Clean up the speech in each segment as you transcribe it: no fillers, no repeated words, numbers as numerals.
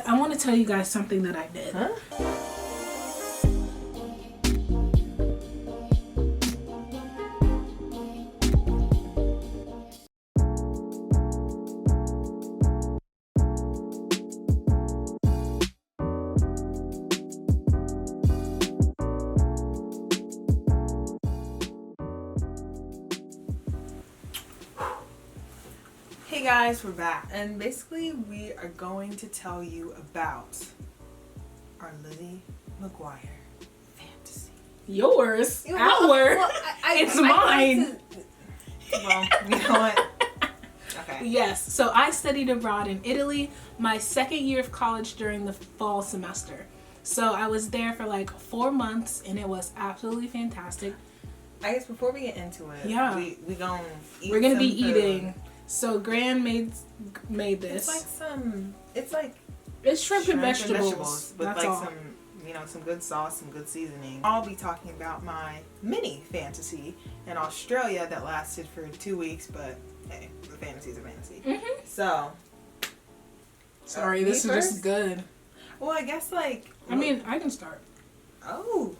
I want to tell you guys something that I did. Huh? Hey guys, we're back, and basically we are going to tell you about our Lizzie McGuire fantasy. Yours? Well, Our? well, It's mine. Well, you know what? Okay. Yes, so I studied abroad in Italy my second year of college during the fall semester. So I was there for like 4 months and it was absolutely fantastic. I guess before we get into it, Yeah. we're gonna be eating. So Gran made this. It's shrimp and vegetables. with That's like all. some good sauce, some good seasoning. I'll be talking about my mini fantasy in Australia that lasted for 2 weeks, but hey, the fantasy's a fantasy. Mm-hmm. So, Sorry, this is first? just good. Well, I guess like I mean, I can start. oh.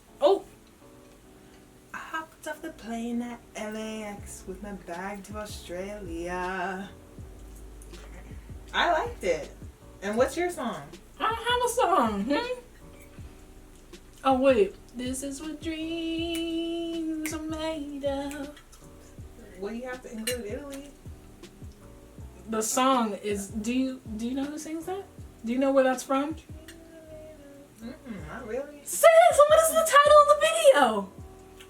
I hopped off the plane at LAX with my bag to Australia. I liked it. And what's your song? I don't have a song. Oh wait, this is what dreams are made of. What do you have to include Italy? The song is. Do you know who sings that? Do you know where that's from? Not really. Sis, what is the title of the video?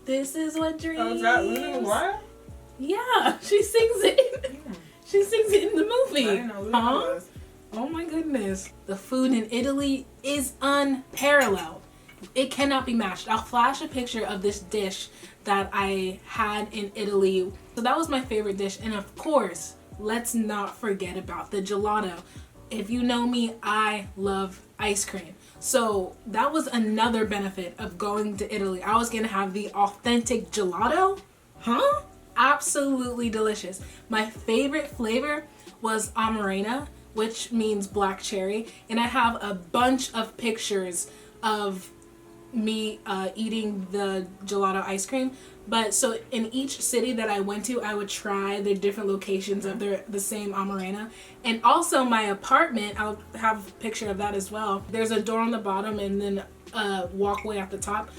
This is what dreams. Oh, is that Lizzie McGuire? Yeah, she sings it. She sings it in the movie. I didn't know who that was. Oh my goodness. The food in Italy is unparalleled. It cannot be matched. I'll flash a picture of this dish that I had in Italy. So that was my favorite dish. And of course, let's not forget about the gelato. If you know me, I love ice cream. So that was another benefit of going to Italy. I was gonna have the authentic gelato. Huh? Absolutely delicious. My favorite flavor was amarena, which means black cherry, and I have a bunch of pictures of me eating the gelato ice cream. But so in each city that I went to, I would try the different locations of the same amarena. And also my apartment, I'll have a picture of that as well. There's a door on the bottom and then a walkway at the top.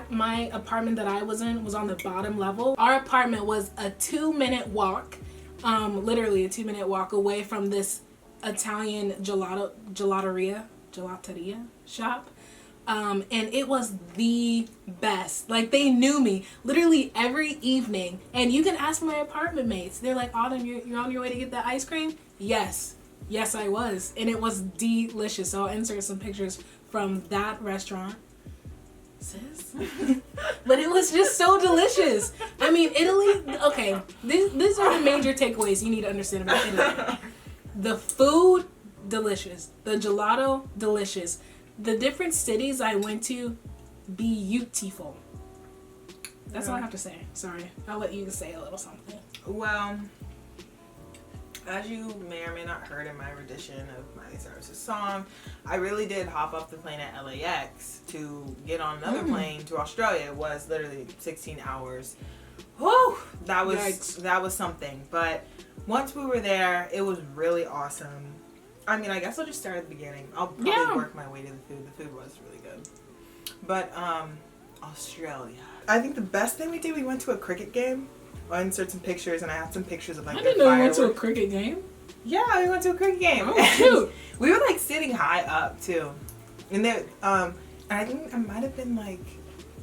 My apartment that I was in was on the bottom level. Our apartment was a 2-minute walk, literally a 2-minute walk away from this Italian gelateria shop. And it was the best. Like, they knew me literally every evening. And you can ask my apartment mates. They're like, Autumn, you're on your way to get that ice cream? Yes, I was. And it was delicious. So I'll insert some pictures from that restaurant. Sis? But it was just so delicious. I mean, Italy, okay, these are the major takeaways you need to understand about Italy. The food, delicious. The gelato, delicious. The different cities I went to, beautiful. That's all I have to say. Sorry. I'll let you say a little something. Well, as you may or may not heard in my rendition of Miley Cyrus's song, I really did hop off the plane at LAX to get on another plane to Australia. It was literally 16 hours. Whew! That was something. But once we were there, it was really awesome. I mean, I guess I'll just start at the beginning. I'll probably work my way to the food. The food was really good. But, Australia. I think the best thing we did, we went to a cricket game. I'll insert some pictures, and I have some pictures of, like, I didn't know you went to a cricket game. Yeah, we went to a cricket game. Oh, shoot. We were, like, sitting high up, too. And there, and I think it might have been, like,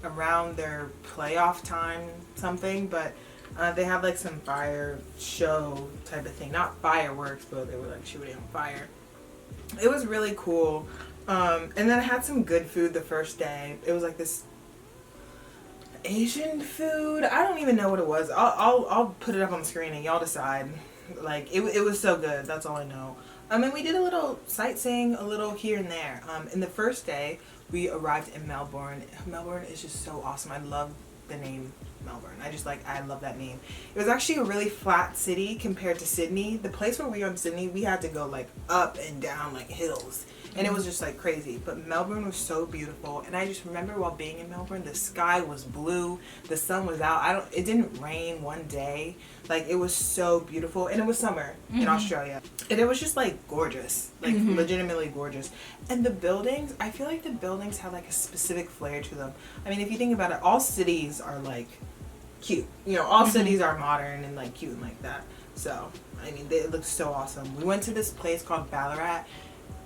around their playoff time something, but they had like some fire show type of thing. Not fireworks, but they were like shooting on fire. It was really cool. And then I had some good food the first day. It was like this Asian food. I don't even know what it was. I'll put it up on the screen and y'all decide. Like, it was so good. That's all I know. And we did a little sightseeing, a little here and there. In the first day, we arrived in Melbourne. Melbourne is just so awesome. I love the name Melbourne. I love that name. It was actually a really flat city compared to Sydney. The place where we were in Sydney, we had to go like up and down like hills. And it was just like crazy. But Melbourne was so beautiful. And I just remember while being in Melbourne, the sky was blue. The sun was out. It didn't rain one day. Like, it was so beautiful. And it was summer in Australia. And it was just like gorgeous. Like legitimately gorgeous. And the buildings, I feel like the buildings have like a specific flair to them. I mean, if you think about it, all cities are like cute. You know, all cities are modern and like cute and like that. So, I mean, it looks so awesome. We went to this place called Ballarat.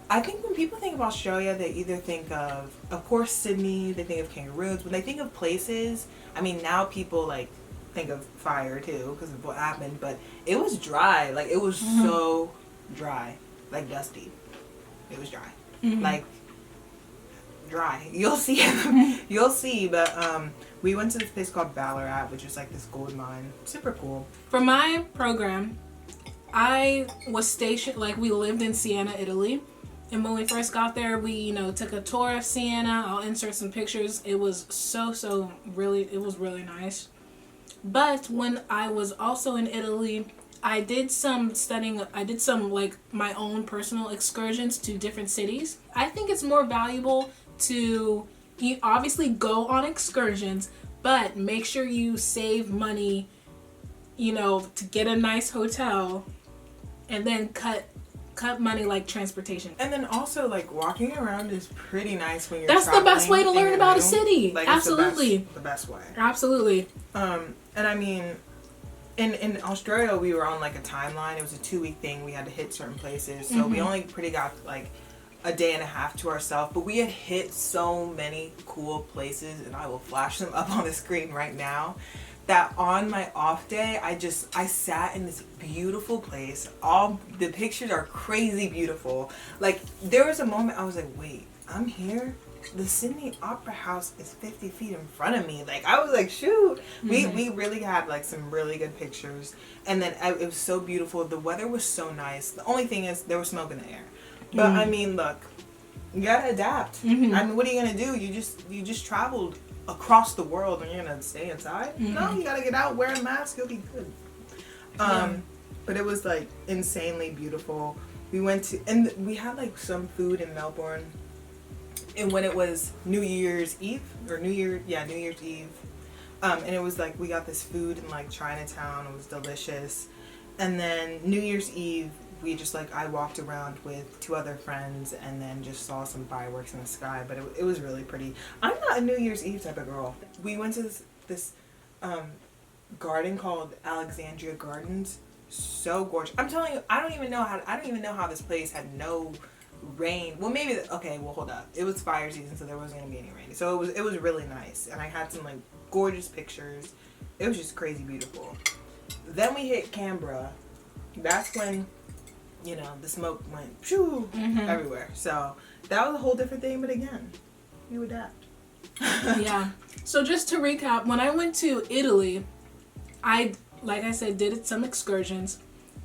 I think when people think of Australia, they either think of course, Sydney, they think of kangaroos. When they think of places, I mean, now people, like, think of fire, too, because of what happened. But it was dry. Like, it was so dry. Like, dusty. It was dry. Like, dry. You'll see. You'll see. But we went to this place called Ballarat, which is, like, this gold mine. Super cool. For my program, I was stationed, like, we lived in Siena, Italy. And when we first got there, we, you know, took a tour of Siena. I'll insert some pictures. It was it was really nice. But when I was also in Italy, I did some studying. I did some, like, my own personal excursions to different cities. I think it's more valuable to obviously go on excursions, but make sure you save money, you know, to get a nice hotel and then cut money like transportation. And then also, like, walking around is pretty nice when you're That's the best way to learn about a city. Like, absolutely. The best way. Absolutely. And I mean, in Australia, we were on like a timeline. It was a 2-week thing. We had to hit certain places. So we only pretty got like a day and a half to ourselves. But we had hit so many cool places, and I will flash them up on the screen right now, that on my off day, I sat in this beautiful place. All the pictures are crazy beautiful. Like, there was a moment I was like, wait, I'm here? The Sydney Opera House is 50 feet in front of me. Like, I was like, shoot. We really had like some really good pictures. And then it was so beautiful. The weather was so nice. The only thing is there was smoke in the air. But I mean, look, you gotta adapt. I mean, what are you gonna do? You just traveled across the world and you're gonna stay inside? No, you gotta get out, wear a mask, you'll be good. But it was like insanely beautiful. We went to, and we had like some food in Melbourne, and when it was New Year's Eve, New Year's Eve, and it was like we got this food in like Chinatown. It was delicious. And then New Year's Eve, we just like, I walked around with 2 other friends and then just saw some fireworks in the sky. But it was really pretty. I'm not a New Year's Eve type of girl. We went to this garden called Alexandria Gardens. So gorgeous. I'm telling you, I don't even know how this place had no rain. Well, maybe hold up. It was fire season, so there wasn't gonna be any rain. So it was really nice, and I had some like gorgeous pictures. It was just crazy beautiful. Then we hit Canberra. That's when, you know, the smoke went shoo everywhere. So that was a whole different thing. But again, you adapt. Yeah. So just to recap, when I went to Italy, like I said, did some excursions.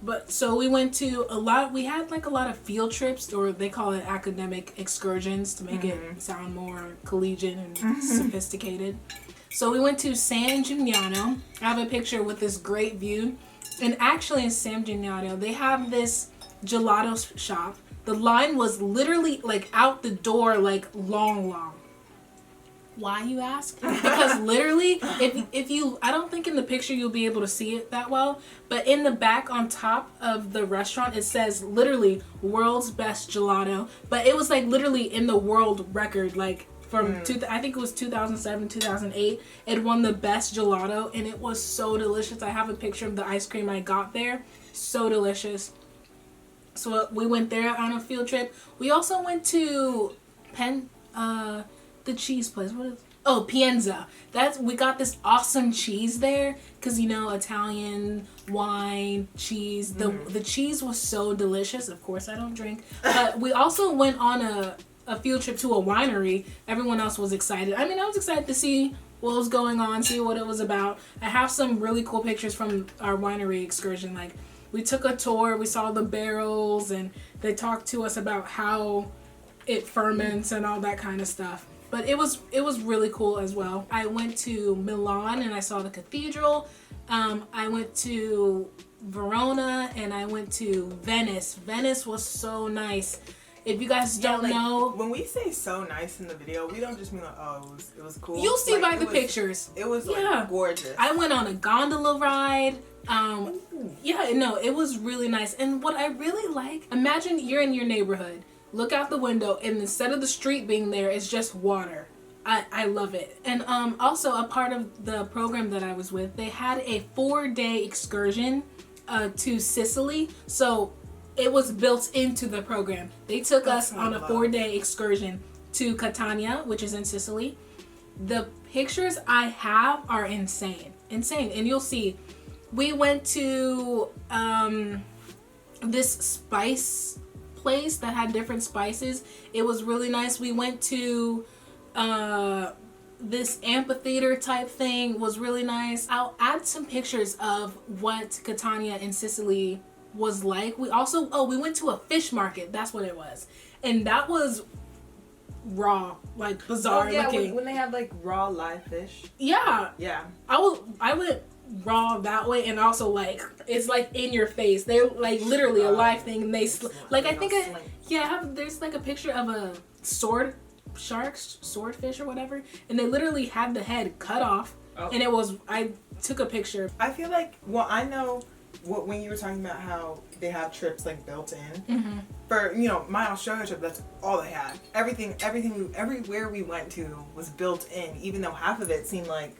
But so we went to we had like a lot of field trips, or they call it academic excursions to make it sound more collegiate and sophisticated. So we went to San Gimignano. I have a picture with this great view. And actually in San Gimignano, they have this gelato shop. The line was literally like out the door, like long. Why, you ask? Because literally, if you, I don't think in the picture you'll be able to see it that well, but in the back on top of the restaurant, it says literally world's best gelato. But it was like literally in the world record, like from I think it was 2007, 2008. It won the best gelato, and it was so delicious. I have a picture of the ice cream I got there. So delicious. So we went there on a field trip. We also went to the cheese place. What is? Oh, Pienza. We got this awesome cheese there because, you know, Italian wine, cheese. The cheese was so delicious. Of course, I don't drink. But we also went on a field trip to a winery. Everyone else was excited. I mean, I was excited to see what was going on, see what it was about. I have some really cool pictures from our winery excursion. Like, we took a tour, we saw the barrels, and they talked to us about how it ferments and all that kind of stuff. But it was really cool as well. I went to Milan and I saw the cathedral. I went to Verona and I went to Venice. Venice was so nice. If you guys don't know, when we say so nice in the video, we don't just mean like, oh, it was cool. You'll see by the pictures. It was like gorgeous. I went on a gondola ride. Yeah, no, it was really nice. And what I really like, imagine you're in your neighborhood, look out the window, and instead of the street being there, it's just water. I love it. And also a part of the program that I was with, they had a 4-day excursion to Sicily. So it was built into the program. They took us on a 4-day excursion to Catania, which is in Sicily. The pictures I have are insane. And you'll see, we went to this spice place that had different spices. It was really nice. We went to this amphitheater type thing, was really nice. I'll add some pictures of what Catania in Sicily was like. We also, we went to a fish market. That's what it was. And that was raw, like bizarre looking. When they have like raw live fish. Yeah. Yeah. I went raw that way, and also like it's like in your face. They're like literally a live thing, and they like I think there's like a picture of a swordfish or whatever, and they literally had the head cut off, and I took a picture. I feel like, I know when you were talking about how they have trips like built in, for my Australia trip, that's all they had. Everywhere we went to was built in, even though half of it seemed like,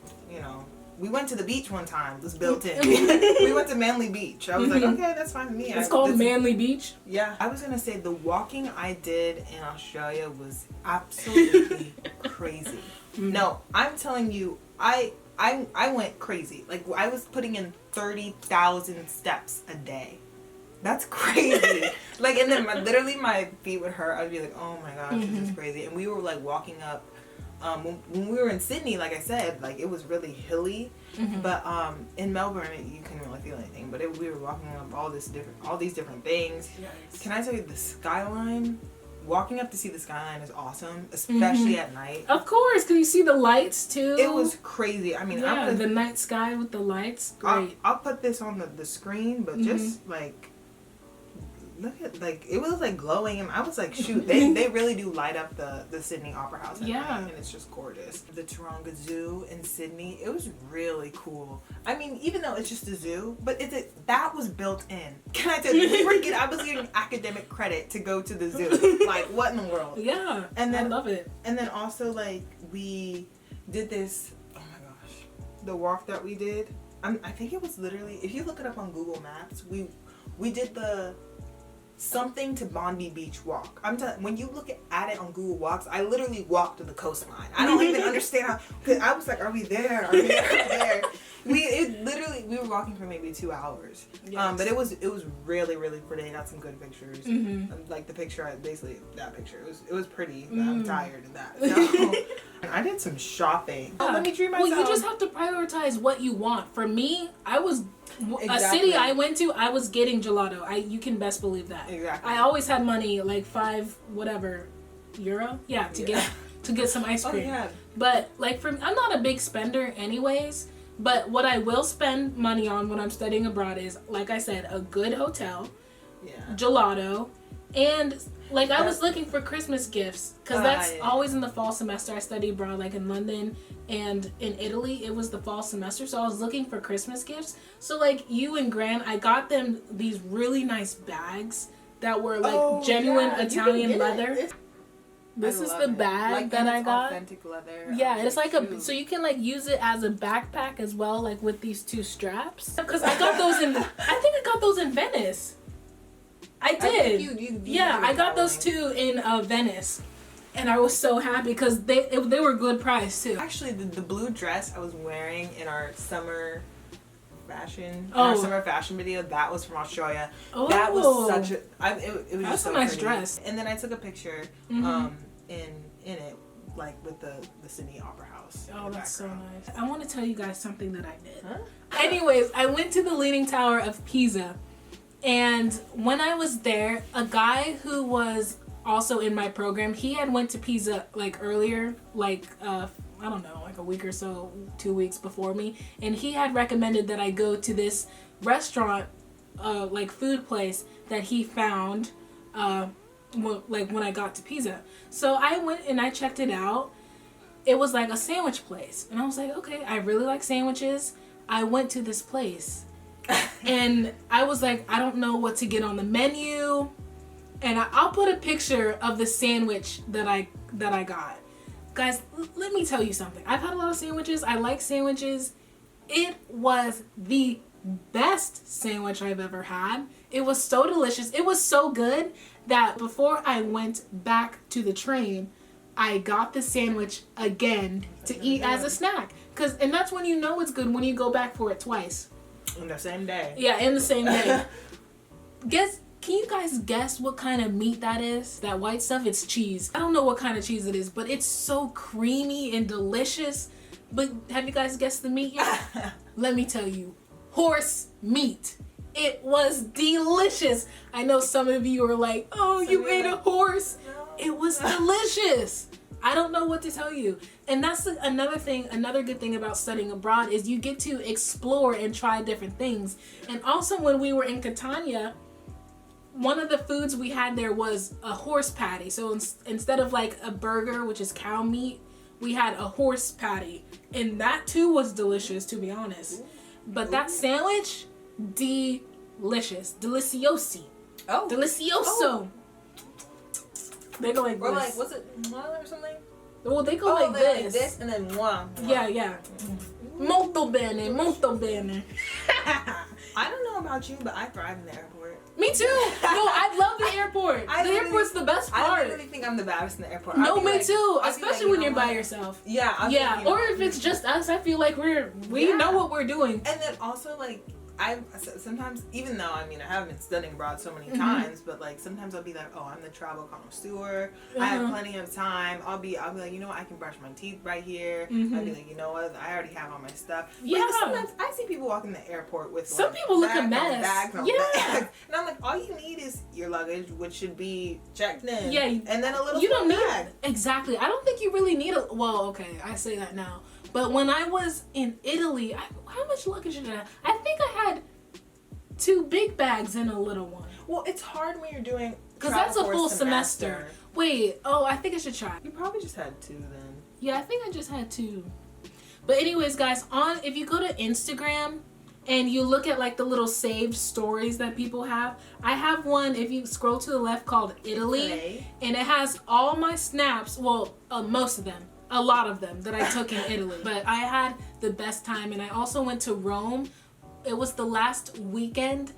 we went to the beach one time, it was built in. We went to Manly Beach. I was like, okay, that's fine with me. It's called Manly Beach? Yeah. I was gonna say the walking I did in Australia was absolutely crazy. No, I'm telling you, I went crazy. Like, I was putting in 30,000 steps a day. That's crazy. Like, and then literally my feet would hurt. I'd be like, oh my gosh, this is crazy. And we were like walking up, when we were in Sydney, like I said, like it was really hilly. But in Melbourne, you couldn't really feel anything. But we were walking up all these different things. Yes. Can I tell you, the skyline? Walking up to see the skyline is awesome, especially at night. Of course, because you see the lights too. It was crazy. I mean, the night sky with the lights, great. I'll put this on the screen, but just like, look at, like, it was like glowing, and I was like, shoot, they really do light up the Sydney Opera House at night, and it's just gorgeous. The Taronga Zoo in Sydney, it was really cool. I mean, even though it's just a zoo, but that was built in. Can I tell you, freaking, I was getting academic credit to go to the zoo. Like, what in the world? Yeah, and then, I love it. And then also, like, we did this, oh my gosh, the walk that we did, I think it was literally, if you look it up on Google Maps, we did the something to Bondi Beach walk. When you look at it on Google Walks, I literally walked to the coastline. I don't even understand how, because I was like, are we there? Are we there? We were walking for maybe 2 hours. Yes. But it was really, really pretty. I got some good pictures. Like the picture, basically that picture. It was pretty. I'm tired of that. So, I did some shopping. Yeah. Let me treat myself. Well, you just have to prioritize what you want. For me, a city I went to, I was getting gelato. You can best believe that. Exactly. I always had money, like €5 to get some ice cream. Oh, yeah. But like I'm not a big spender anyways. But what I will spend money on when I'm studying abroad is, like I said, a good hotel, gelato, and like I was looking for Christmas gifts, because that's always in the fall semester. I study abroad, like in London and in Italy. It was the fall semester, so I was looking for Christmas gifts. So like you and Gran, I got them these really nice bags that were like genuine Italian leather. This is the bag that I got. Authentic leather. Yeah, it's like so you can like use it as a backpack as well, like with these 2 straps. Because I got those I got those in Venice. I did. I got those 2 in Venice, and I was so happy because they were good price too. Actually, the blue dress I was wearing in our summer fashion video, that was from Australia. That was such it was just so a nice pretty. dress. And then I took a picture in it, like with the Sydney Opera House. Oh, that's so nice. I want to tell you guys something that I did. Huh? Anyways, I went to the Leaning Tower of Pisa, and when I was there, a guy who was also in my program. He had went to Pisa like earlier, like I don't know, like a week or so, 2 weeks before me, and he had recommended that I go to this restaurant, like food place that he found, when I got to Pisa. So I went and I checked it out. It was like a sandwich place, and I was like, okay, I really like sandwiches. I went to this place, and I was like, I don't know what to get on the menu, and I'll put a picture of the sandwich that I got. Guys, let me tell you something. I've had a lot of sandwiches. I like sandwiches. It was the best sandwich I've ever had. It was so delicious. It was so good that before I went back to the train, I got the sandwich again to eat as a snack. And that's when you know it's good, when you go back for it twice. In the same day. Yeah, in the same day. Can you guys guess what kind of meat that is? That white stuff? It's cheese. I don't know what kind of cheese it is, but it's so creamy and delicious. But have you guys guessed the meat yet? Let me tell you. Horse meat. It was delicious. I know some of you are like, oh, so you ate a horse. No. It was delicious. I don't know what to tell you. And that's another good thing about studying abroad is you get to explore and try different things. And also when we were in Catania, one of the foods we had there was a horse patty. So instead of like a burger, which is cow meat, we had a horse patty. And that too was delicious, to be honest. But that sandwich, delicious. Deliciosi. Oh. Delicioso. Oh. They go like this. Or like, was it moi or something? Well, they go like this. Like this and then moi. Yeah. Molto bene, molto bene. I don't know about you, but I thrive in the airport. Me too. No, I love the airport. The airport's the best part. I literally think I'm the baddest in the airport. No, me too. Especially when you're by yourself. Yeah. Yeah. Or if it's just us, I feel like we know what we're doing. And then also like I sometimes, even though I haven't been studying abroad so many times, but like sometimes I'll be like, oh, I'm the travel connoisseur. I have plenty of time. I'll be like, you know what, I can brush my teeth right here. I'll be like, you know what, I already have all my stuff. Yeah. But sometimes I see people walk in the airport with some people look a mess. Bags, and I'm like, all you need is your luggage, which should be checked in. Yeah. And then a little. You don't need bag. Exactly. I don't think you really need a. Well, okay, I say that now. But when I was in Italy, how much luggage did I have? I think I had 2 big bags and a little one. Well, it's hard when you're doing because that's a full semester. Wait, I think I should try. You probably just had 2 then. Yeah, I think I just had 2. But anyways, guys, if you go to Instagram and you look at like the little saved stories that people have, I have one, if you scroll to the left, called Italy, and it has all my snaps. Well, most of them. A lot of them that I took in Italy. But I had the best time, and I also went to Rome. It was the last weekend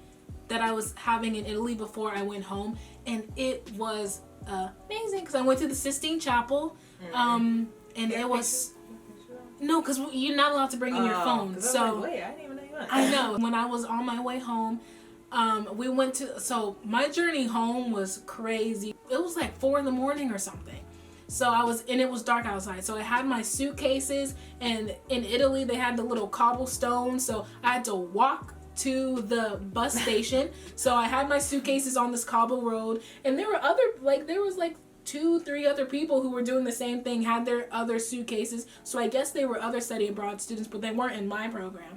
that I was having in Italy before I went home, and it was amazing because I went to the Sistine Chapel, and it was because you're not allowed to bring in your phone. So like, wait, I didn't even know you went. I know. When I was on my way home, we went to. So my journey home was crazy. It was like 4 a.m. or something. So it was dark outside. So I had my suitcases, and in Italy they had the little cobblestones. So I had to walk to the bus station. So I had my suitcases on this cobble road, and there was 2-3 other people who were doing the same thing, had their other suitcases. So I guess they were other study abroad students, but they weren't in my program.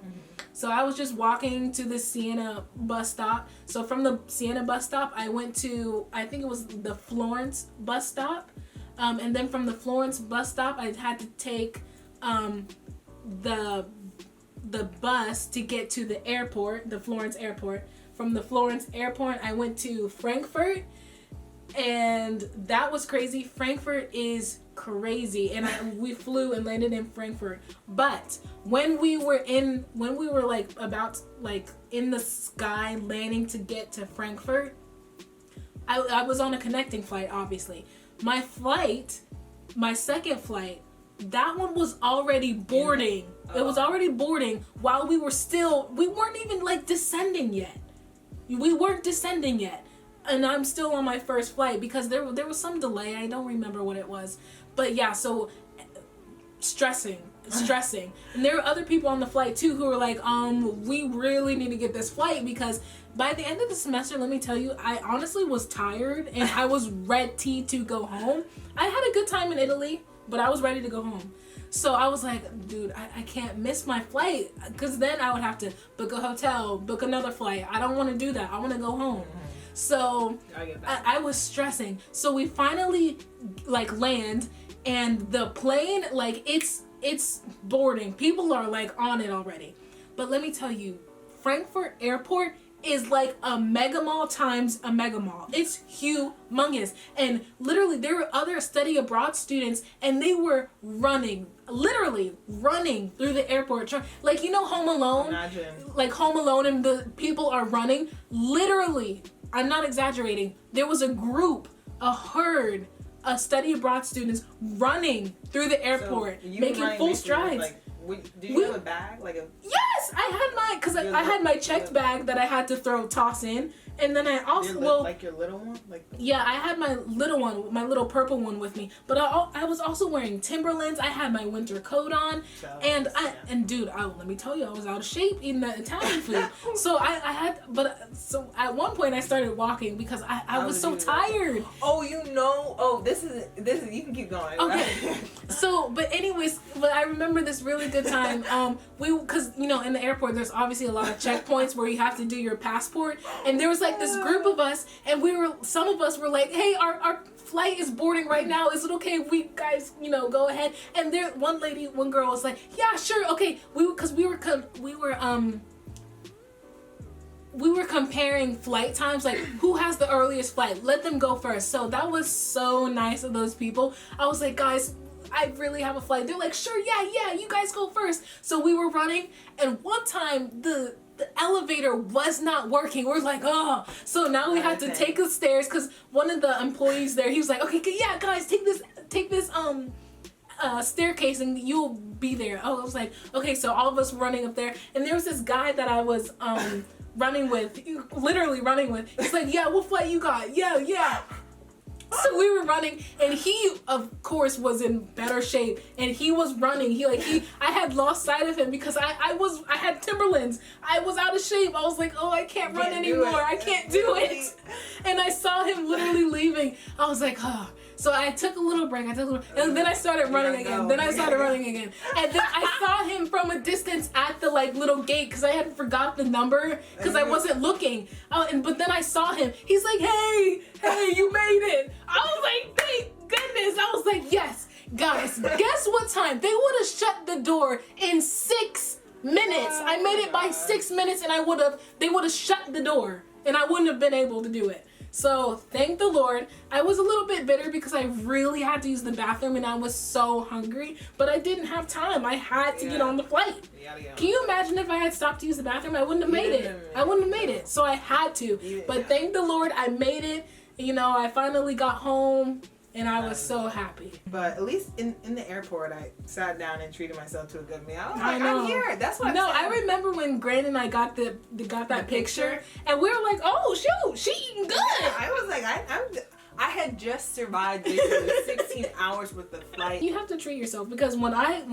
So I was just walking to the Siena bus stop. So from the Siena bus stop, I went to, I think it was the Florence bus stop. And then from the Florence bus stop, I had to take the bus to get to the airport, the Florence airport. From the Florence airport, I went to Frankfurt, and that was crazy. Frankfurt is crazy, and we flew and landed in Frankfurt. But when we were like about like in the sky landing to get to Frankfurt, I was on a connecting flight, obviously. My flight, my second flight, that one was already boarding. It was already boarding while we weren't even like descending yet. We weren't descending yet. And I'm still on my first flight because there was some delay. I don't remember what it was. But yeah, so stressing. And there were other people on the flight too who were like, we really need to get this flight, because by the end of the semester, let me tell you, I honestly was tired and I was ready to go home. I had a good time in Italy, but I was ready to go home. So I was like, dude, I can't miss my flight, because then I would have to book a hotel, book another flight. I don't want to do that. I want to go home. So I was stressing. So we finally like land, and the plane, like it's boarding. People are like on it already. But let me tell you, Frankfurt Airport is like a mega mall times a mega mall. It's humongous. And literally there were other study abroad students, and they were literally running through the airport. Like, you know, Home Alone? Imagine. Like Home Alone, and the people are running. Literally, I'm not exaggerating. There was a group, a herd of study abroad students running through the airport, so making full strides. Did you have a bag? Yes, I had my, because I had my checked bag that I had to toss in, and then I also like your little one, yeah, I had my little one, my little purple one with me, but I was also wearing Timberlands. I had my winter coat on, and dude, let me tell you, I was out of shape eating that Italian food. So so at one point I started walking because I was so tired. This is you can keep going. Okay. So, but anyways, I remember this really good time. Because you know, in the airport there's obviously a lot of checkpoints where you have to do your passport, and there was like this group of us, and some of us were like, hey, our flight is boarding right now, is it okay if we guys, you know, go ahead? And there one girl was like, yeah, sure, okay. We were comparing flight times, like who has the earliest flight, let them go first. So that was so nice of those people. I was like, guys, I really have a flight. They're like, sure, yeah, you guys go first. So we were running, and one time the elevator was not working. We're like, oh. So now we had to take the stairs, because one of the employees there, he was like, okay, yeah, guys, take this staircase and you'll be there. Oh, I was like, okay. So all of us were running up there, and there was this guy that I was literally running with. He's like, yeah, what flight you got? Yeah. So we were running, and he of course was in better shape, and he was running. I had lost sight of him because I had Timberlands. I was out of shape. I was like, oh, I can't run anymore. I can't do it. And I saw him literally leaving. I was like, oh. So I took a little break, and then I started running again. And then I saw him from a distance at the like little gate, because I had forgot the number because I wasn't looking. But then I saw him. He's like, hey, you made it. I was like, thank goodness. I was like, yes. Guys, guess what time? They would have shut the door in 6 minutes. I made it by 6 minutes, and they would have shut the door, and I wouldn't have been able to do it. So thank the Lord. I was a little bit bitter because I really had to use the bathroom, and I was so hungry, but I didn't have time. I had to get on the flight. Can you imagine if I had stopped to use the bathroom? I wouldn't have made it. So I had to. But thank the Lord, I made it. You know, I finally got home, and I was so happy. But at least in the airport, I sat down and treated myself to a good meal. I was I know. I'm here. That's what. No, I remember when Grant and I got that picture, and we were like, "Oh shoot, she eating good." Yeah, I was like, I had just survived basically 16 hours with the flight. You have to treat yourself, because when I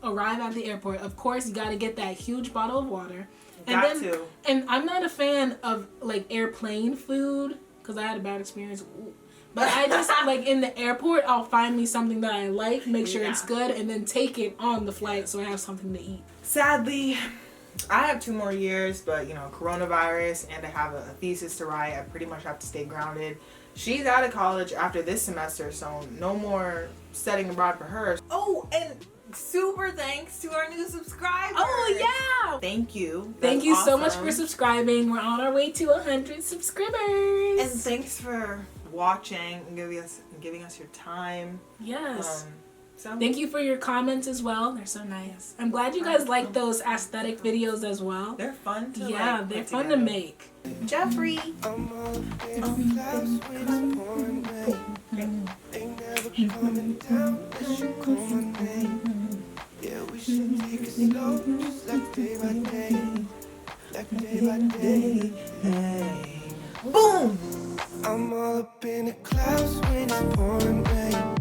arrive at the airport, of course you got to get that huge bottle of water. And I'm not a fan of like airplane food, because I had a bad experience. Ooh. But I just, like, in the airport, I'll find me something that I like, make sure it's good, and then take it on the flight so I have something to eat. Sadly, I have 2 more years, but, you know, coronavirus, and I have a thesis to write. I pretty much have to stay grounded. She's out of college after this semester, so no more studying abroad for her. Oh, and super thanks to our new subscribers. Oh, yeah. Thank you. Thank you so much for subscribing. We're on our way to 100 subscribers. And thanks for watching and giving us your time. Yes. Thank you for your comments as well. They're so nice. I'm glad you guys like those aesthetic videos as well. They're fun to they're fun to make. Jeffrey. Boom! I'm all up in the clouds when it's pouring rain.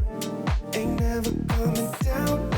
ain't never coming down.